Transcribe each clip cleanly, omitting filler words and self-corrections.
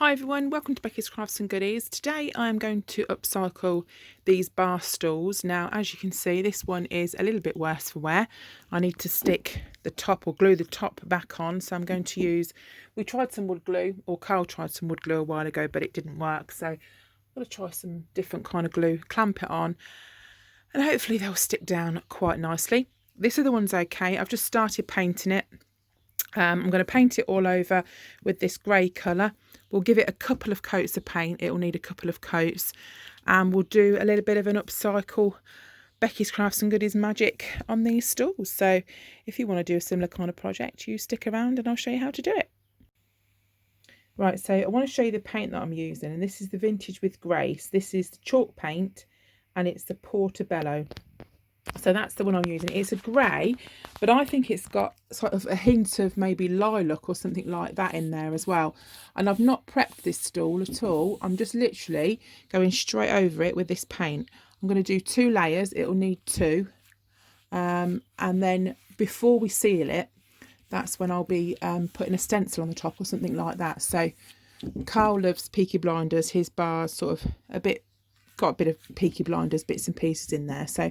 Hi everyone, welcome to Becky's Crafts and Goodies. Today I am going to upcycle these bar stools. Now as you can see, this one is a little bit worse for wear. I need to stick the top or glue the top back on, so I'm going to use, we tried some wood glue, or Carl tried some wood glue a while ago, but it didn't work, so I'm going to try some different kind of glue, clamp it on, and hopefully they'll stick down quite nicely. These are the ones okay. I've just started painting it. I'm going to paint it all over with this grey colour. We'll give it a couple of coats of paint. It will need a couple of coats. And we'll do a little bit of an upcycle Becky's Crafts and Goodies magic on these stools. So if you want to do a similar kind of project, you stick around and I'll show you how to do it. Right, so I want to show you the paint that I'm using. And this is the Vintage with Grace. This is the chalk paint and it's the Portobello. So that's the one I'm using. It's a grey, but I think it's got sort of a hint of maybe lilac or something like that in there as well. And I've not prepped this stool at all. I'm just literally going straight over it with this paint. I'm going to do 2 layers. It'll need 2. And then before we seal it, that's when I'll be putting a stencil on the top or something like that. So Carl loves Peaky Blinders. His bar's sort of got a bit of Peaky Blinders bits and pieces in there. So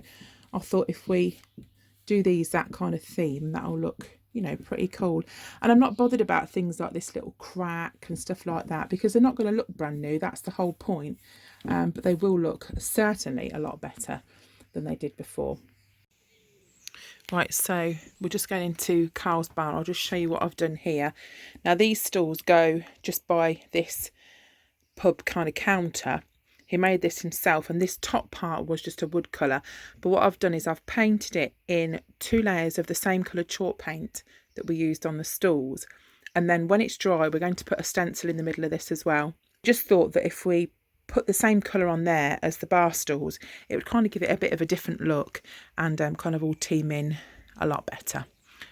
I thought if we do that kind of theme, that'll look, you know, pretty cool. And I'm not bothered about things like this little crack and stuff like that because they're not going to look brand new. That's the whole point. But they will look certainly a lot better than they did before. Right, so we're just going into Carl's bar. I'll just show you what I've done here. Now these stools go just by this pub kind of counter. He made this himself, and this top part was just a wood colour. But what I've done is I've painted it in 2 layers of the same coloured chalk paint that we used on the stools. And then when it's dry, we're going to put a stencil in the middle of this as well. Just thought that if we put the same colour on there as the bar stools, it would kind of give it a bit of a different look and kind of all team in a lot better.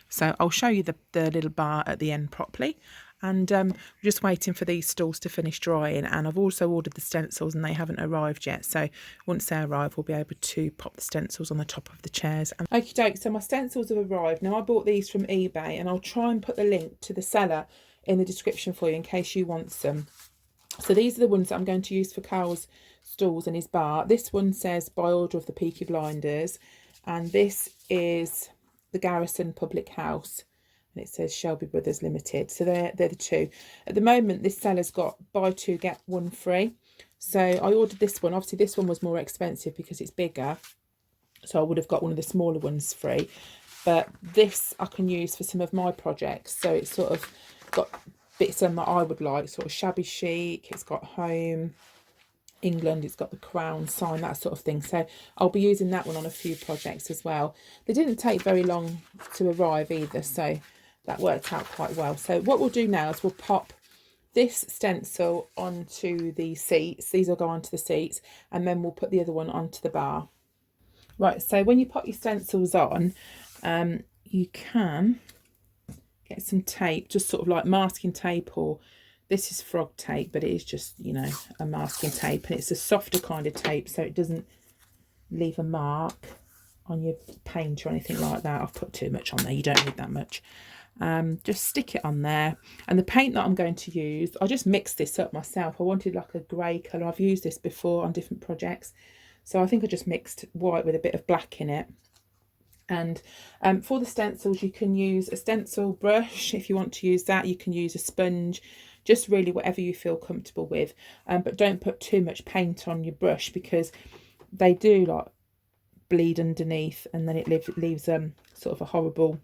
So I'll show you the little bar at the end properly. And we're just waiting for these stools to finish drying, and I've also ordered the stencils and they haven't arrived yet, so once they arrive we'll be able to pop the stencils on the top of the chairs. Okie doke, so my stencils have arrived. Now I bought these from eBay and I'll try and put the link to the seller in the description for you in case you want some. So these are the ones that I'm going to use for Carl's stools and his bar. This one says by order of the Peaky Blinders, and this is the Garrison Public House. And it says Shelby Brothers Limited. So they're the 2. At the moment, this seller's got buy 2 get 1 free. So I ordered this one. Obviously, this one was more expensive because it's bigger. So I would have got one of the smaller ones free. But this I can use for some of my projects. So it's sort of got bits on that I would like, sort of shabby chic. It's got home, England, it's got the crown sign, that sort of thing. So I'll be using that one on a few projects as well. They didn't take very long to arrive either, so that worked out quite well. So what we'll do now is we'll pop this stencil onto the seats. These will go onto the seats, and then we'll put the other one onto the bar. Right, so when you pop your stencils on, you can get some tape, just sort of like masking tape, or this is frog tape, but it is just, you know, a masking tape, and it's a softer kind of tape so it doesn't leave a mark on your paint or anything like that. I've put too much on there, you don't need that much. Just stick it on there, and the paint that I'm going to use, I just mixed this up myself. I wanted like a grey colour. I've used this before on different projects, so I think I just mixed white with a bit of black in it. And for the stencils, you can use a stencil brush if you want to use that. You can use a sponge, just really whatever you feel comfortable with, but don't put too much paint on your brush because they do like bleed underneath, and then it leaves sort of a horrible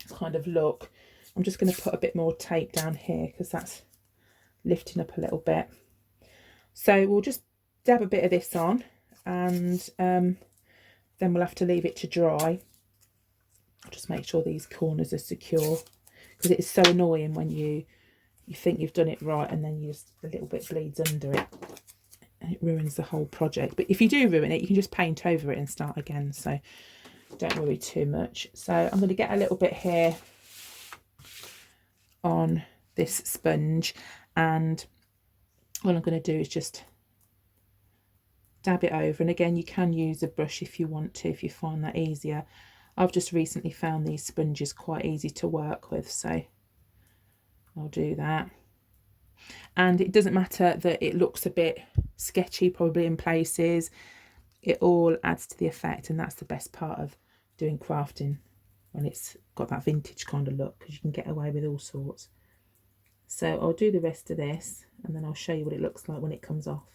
kind of look. I'm just going to put a bit more tape down here because that's lifting up a little bit. So we'll just dab a bit of this on, and then we'll have to leave it to dry. Just make sure these corners are secure, because it is so annoying when you think you've done it right and then a little bit bleeds under it and it ruins the whole project. But if you do ruin it, you can just paint over it and start again, so don't worry too much. So I'm going to get a little bit here on this sponge, and all I'm going to do is just dab it over. And again, you can use a brush if you want to, if you find that easier. I've just recently found these sponges quite easy to work with, so I'll do that. And it doesn't matter that it looks a bit sketchy probably in places, it all adds to the effect, and that's the best part of doing crafting when it's got that vintage kind of look, because you can get away with all sorts. So I'll do the rest of this and then I'll show you what it looks like when it comes off.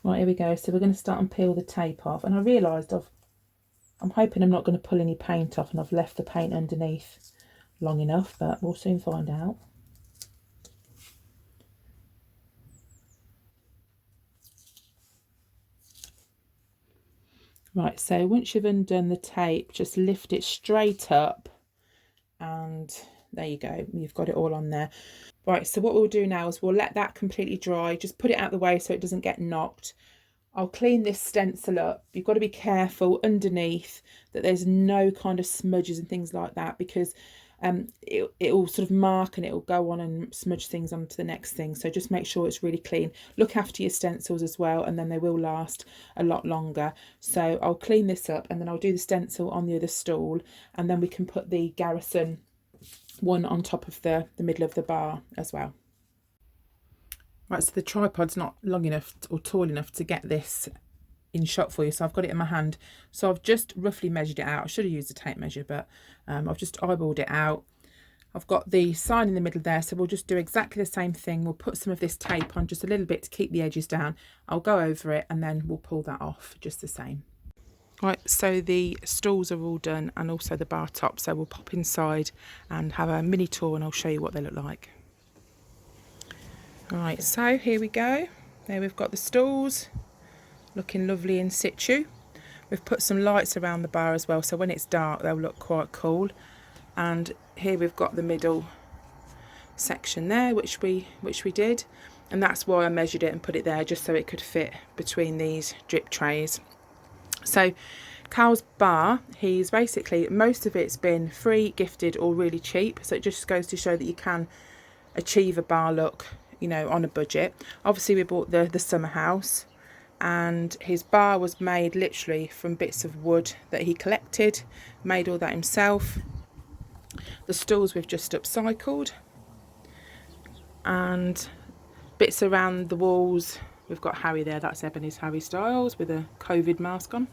Right, here we go. So we're going to start and peel the tape off, and I realised I'm hoping I'm not going to pull any paint off and I've left the paint underneath long enough, but we'll soon find out. Right, so once you've undone the tape, just lift it straight up and there you go, you've got it all on there. Right, so what we'll do now is we'll let that completely dry, just put it out of the way so it doesn't get knocked. I'll clean this stencil up. You've got to be careful underneath that there's no kind of smudges and things like that, because it'll sort of mark and it'll go on and smudge things onto the next thing. So just make sure it's really clean. Look after your stencils as well, and then they will last a lot longer. So I'll clean this up and then I'll do the stencil on the other stool, and then we can put the Garrison one on top of the middle of the bar as well. Right, so the tripod's not long enough or tall enough to get this in shot for you, so I've got it in my hand. So I've just roughly measured it out. I should have used a tape measure, but I've just eyeballed it out. I've got the sign in the middle there, so we'll just do exactly the same thing. We'll put some of this tape on just a little bit to keep the edges down. I'll go over it and then we'll pull that off just the same. Right, so the stools are all done and also the bar top, so we'll pop inside and have a mini tour and I'll show you what they look like. Right, so here we go. There we've got the stools, looking lovely in situ. We've put some lights around the bar as well, so when it's dark they'll look quite cool. And here we've got the middle section there, which we did, and that's why I measured it and put it there, just so it could fit between these drip trays. So Carl's bar, he's basically, most of it's been free, gifted or really cheap, so it just goes to show that you can achieve a bar look, you know, on a budget. Obviously we bought the summer house, and his bar was made literally from bits of wood that he collected, made all that himself. The stools we've just upcycled, and bits around the walls, we've got Harry there, that's Ebony's Harry Styles with a COVID mask on.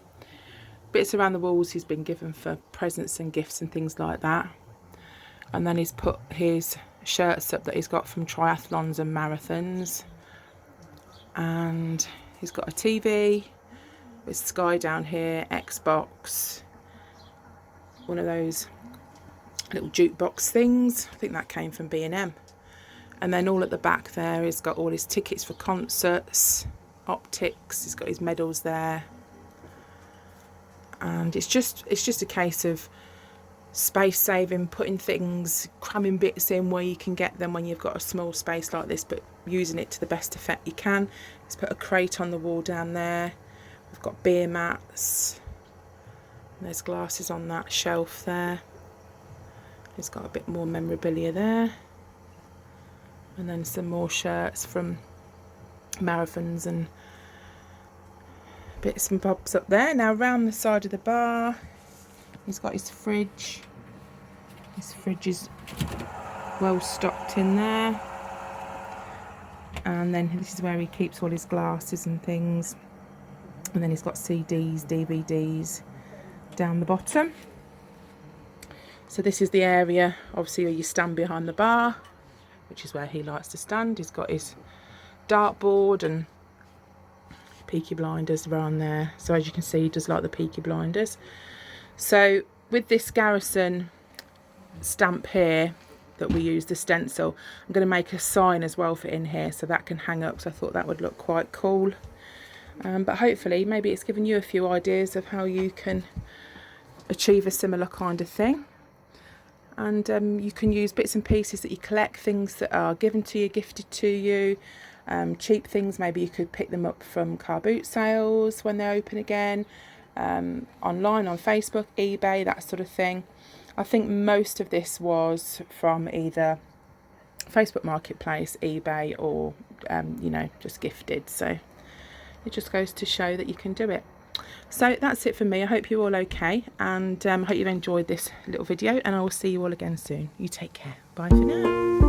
Bits around the walls he's been given for presents and gifts and things like that. And then he's put his shirts up that he's got from triathlons and marathons. And he's got a TV with Sky down here, Xbox, one of those little jukebox things. I think that came from B&M. And then all at the back there, he's got all his tickets for concerts, optics, he's got his medals there. And it's just a case of space saving, putting things, cramming bits in where you can get them when you've got a small space like this, but using it to the best effect you can. He's put a crate on the wall down there. We've got beer mats. And there's glasses on that shelf there. He's got a bit more memorabilia there. And then some more shirts from marathons and bits and bobs up there. Now round the side of the bar, he's got his fridge. His fridge is well stocked in there. And then this is where he keeps all his glasses and things. And then he's got CDs, DVDs down the bottom. So this is the area, obviously, where you stand behind the bar, which is where he likes to stand. He's got his dartboard and Peaky Blinders around there. So as you can see, he does like the Peaky Blinders. So with this Garrison stamp here that we use, the stencil, I'm going to make a sign as well for in here, so that can hang up. So I thought that would look quite cool. But hopefully maybe it's given you a few ideas of how you can achieve a similar kind of thing. And you can use bits and pieces that you collect, things that are given to you, gifted to you, cheap things. Maybe you could pick them up from car boot sales when they're open again, online on Facebook, eBay, that sort of thing. I think most of this was from either Facebook Marketplace, eBay, or you know, just gifted. So it just goes to show that you can do it. So that's it for me. I hope you're all okay, and hope you've enjoyed this little video, and I will see you all again soon. You take care. Bye for now.